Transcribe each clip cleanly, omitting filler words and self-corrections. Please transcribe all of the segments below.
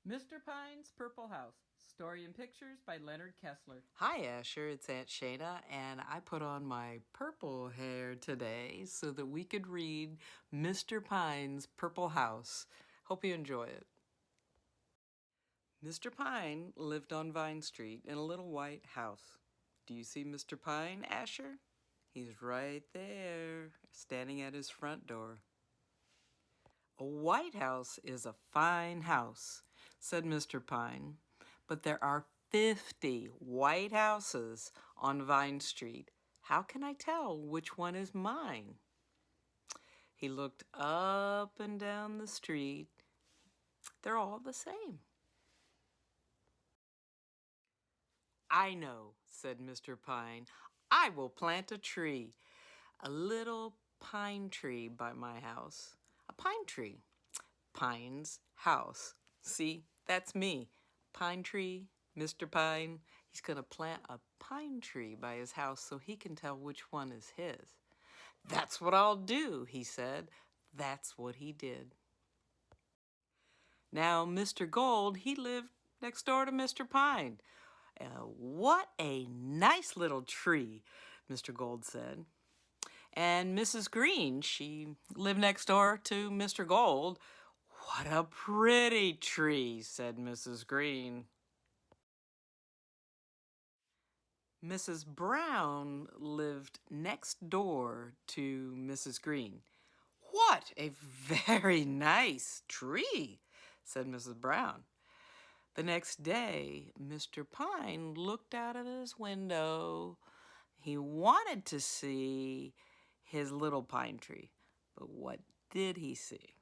Mr. Pine's Purple House, story and pictures by Leonard Kessler. Hi, Asher. It's Aunt Shayna, and I put on my purple hair today so that we could read Mr. Pine's Purple House. Hope you enjoy it. Mr. Pine lived on Vine Street in a little white house. Do you see Mr. Pine, Asher? He's right there, standing at his front door. A white house is a fine house, said Mr. Pine, but there are 50 white houses on Vine Street. How can I tell which one is mine? He looked up and down the street. They're all the same. I know, said Mr. Pine. I will plant a tree, a little pine tree by my house. A pine tree. Pine's house. See, that's me. Pine tree, Mr. Pine. He's going to plant a pine tree by his house so he can tell which one is his. That's what I'll do, he said. That's what he did. Now, Mr. Gold, he lived next door to Mr. Pine. What a nice little tree, Mr. Gold said. And Mrs. Green, she lived next door to Mr. Gold. What a pretty tree, said Mrs. Green. Mrs. Brown lived next door to Mrs. Green. What a very nice tree, said Mrs. Brown. The next day, Mr. Pine looked out of his window. He wanted to see his little pine tree, but what did he see?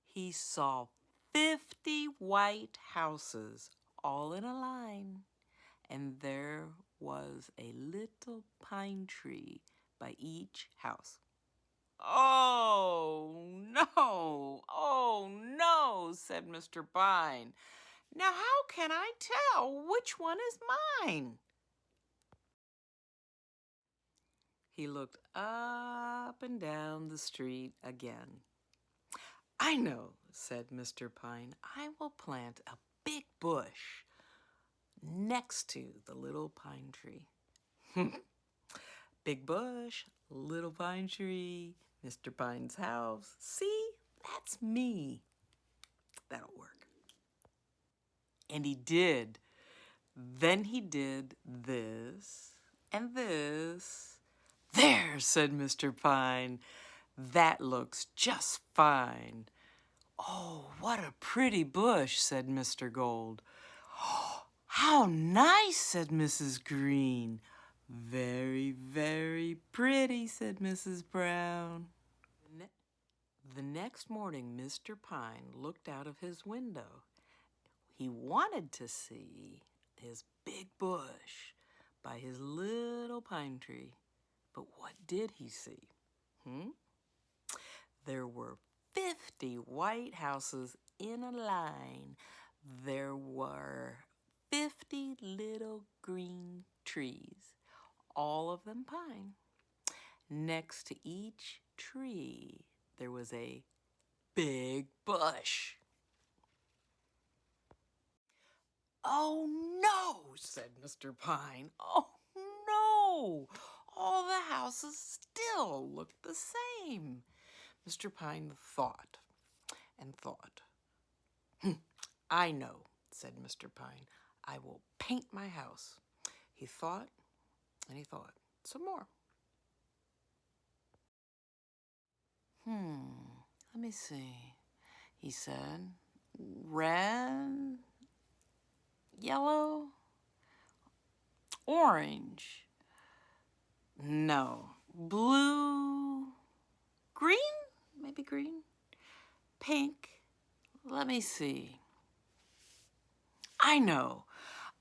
He saw 50 white houses all in a line, and there was a little pine tree by each house. Oh no, said Mr. Pine. Now how can I tell which one is mine? He looked up and down the street again. I know, said Mr. Pine. I will plant a big bush next to the little pine tree. Big bush, little pine tree, Mr. Pine's house. See, that's me. That'll work. And he did. Then he did this and this. There, said Mr. Pine. That looks just fine. Oh, what a pretty bush, said Mr. Gold. Oh, how nice, said Mrs. Green. Very, very pretty, said Mrs. Brown. The next morning, Mr. Pine looked out of his window. He wanted to see his big bush by his little pine tree. But what did he see? There were 50 white houses in a line. There were 50 little green trees, all of them pine. Next to each tree, there was a big bush. Oh no, said Mr. Pine. Oh no, all the houses still looked the same. Mr. Pine thought and thought. I know, said Mr. Pine. I will paint my house. He thought and he thought some more. Let me see, he said. Red, yellow, orange. No, blue, green, maybe green, pink. Let me see. I know.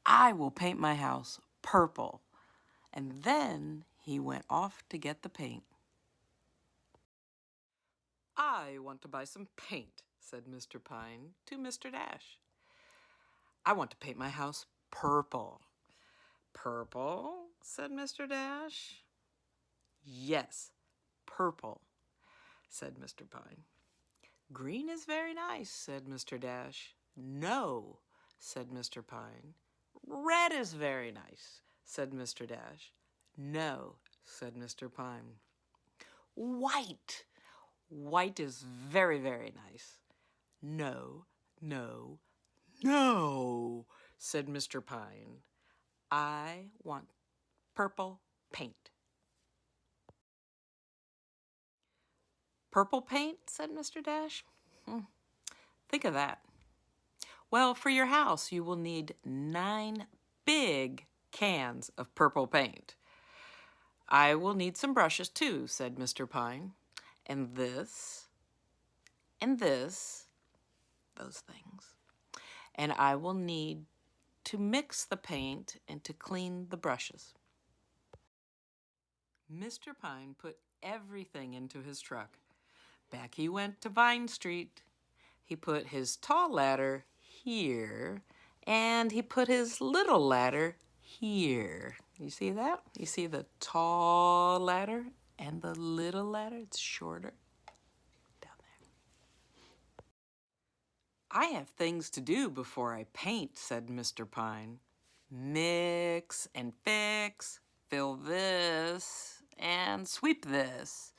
I will paint my house purple. And then he went off to get the paint. I want to buy some paint, said Mr. Pine to Mr. Dash. I want to paint my house purple. Purple, said Mr. Dash. Yes, purple, said Mr. Pine. Green is very nice, said Mr. Dash. No, said Mr. Pine. Red is very nice, said Mr. Dash. No, said Mr. Pine. White. White is very, very nice. No, no, no, said Mr. Pine. I want purple paint. Purple paint, said Mr. Dash. Think of that. Well, for your house, you will need 9 big cans of purple paint. I will need some brushes too, said Mr. Pine. And this, those things. And I will need to mix the paint and to clean the brushes. Mr. Pine put everything into his truck. Back he went to Vine Street. He put his tall ladder here, and he put his little ladder here. You see that? You see the tall ladder and the little ladder? It's shorter down there. I have things to do before I paint, said Mr. Pine. Mix and fix, fill this, and sweep this.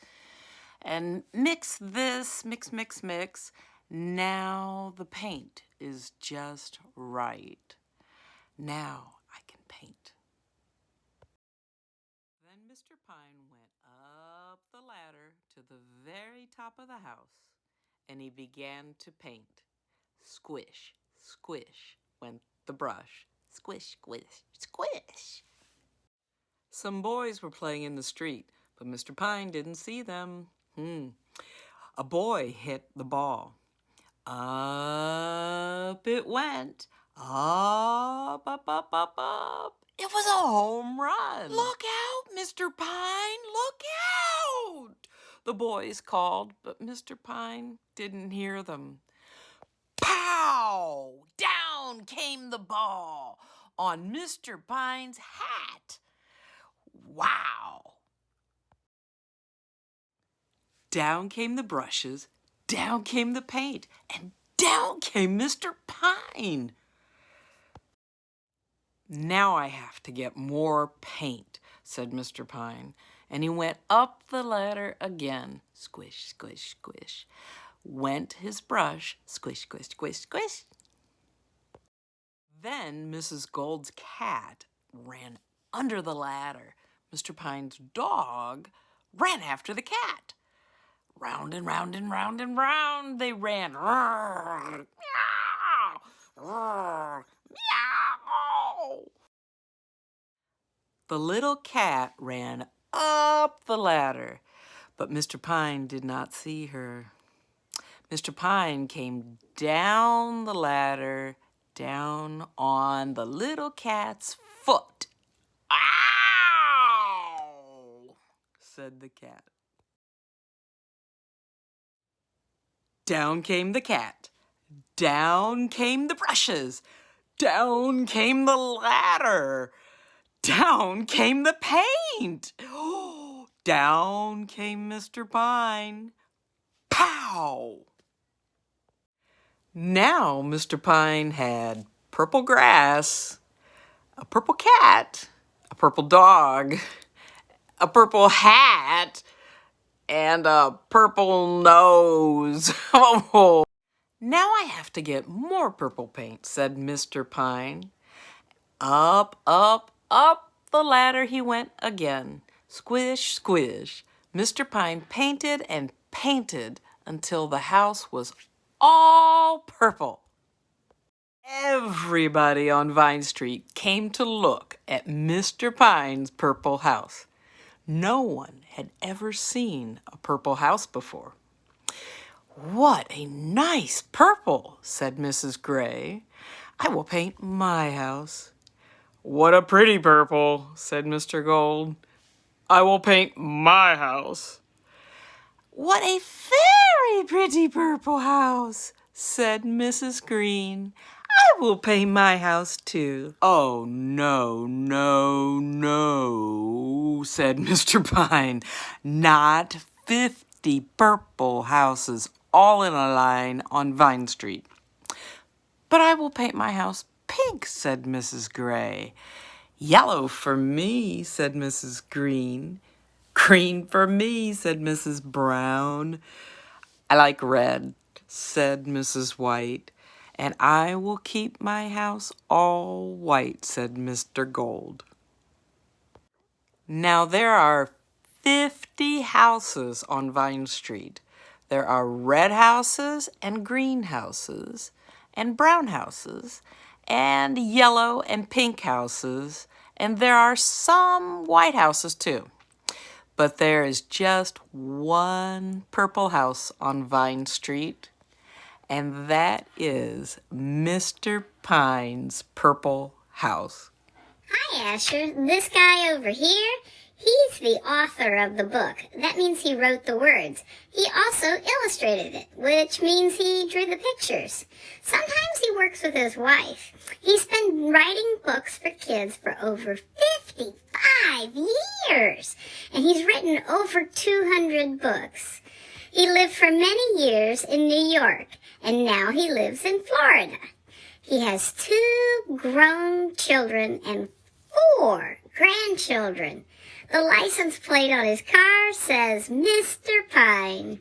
And mix this, mix, mix, mix. Now the paint is just right. Now I can paint. Then Mr. Pine went up the ladder to the very top of the house, and he began to paint. Squish, squish went the brush. Squish, squish, squish. Some boys were playing in the street, but Mr. Pine didn't see them. A boy hit the ball. Up it went. Up, up, up, up, up. It was a home run. Look out, Mr. Pine, look out! The boys called, but Mr. Pine didn't hear them. Pow! Down came the ball on Mr. Pine's hat. Wow! Down came the brushes, down came the paint, and down came Mr. Pine. Now I have to get more paint, said Mr. Pine, and he went up the ladder again. Squish, squish, squish. Went his brush, squish, squish, squish, squish. Then Mrs. Gold's cat ran under the ladder. Mr. Pine's dog ran after the cat. Round and round and round and round they ran. Meow! Meow! The little cat ran up the ladder, but Mr. Pine did not see her. Mr. Pine came down the ladder, down on the little cat's foot. Ow! Said the cat. Down came the cat. Down came the brushes. Down came the ladder. Down came the paint. Down came Mr. Pine. Pow! Now Mr. Pine had purple grass, a purple cat, a purple dog, a purple hat, and a purple nose. Oh. Now I have to get more purple paint, said Mr. Pine. Up, up, up the ladder he went again. Squish, squish. Mr. Pine painted and painted until the house was all purple. Everybody on Vine Street came to look at Mr. Pine's purple house. No one had ever seen a purple house before. What a nice purple, said Mrs. Gray. I will paint my house. What a pretty purple, said Mr. Gold. I will paint my house. What a very pretty purple house, said Mrs. Green. I will paint my house too. Oh, no, no, no, said Mr. Pine. Not 50 purple houses all in a line on Vine Street. But I will paint my house pink, said Mrs. Gray. Yellow for me, said Mrs. Green. Green for me, said Mrs. Brown. I like red, said Mrs. White. And I will keep my house all white, said Mr. Gold. Now there are 50 houses on Vine Street. There are red houses and green houses and brown houses and yellow and pink houses, and there are some white houses too. But there is just one purple house on Vine Street, and that is Mr. Pine's purple house. Hi, Asher. This guy over here, he's the author of the book. That means he wrote the words. He also illustrated it, which means he drew the pictures. Sometimes he works with his wife. He's been writing books for kids for over 55 years, and he's written over 200 books. He lived for many years in New York, and now he lives in Florida. He has 2 grown children and 4 grandchildren. The license plate on his car says Mr. Pine.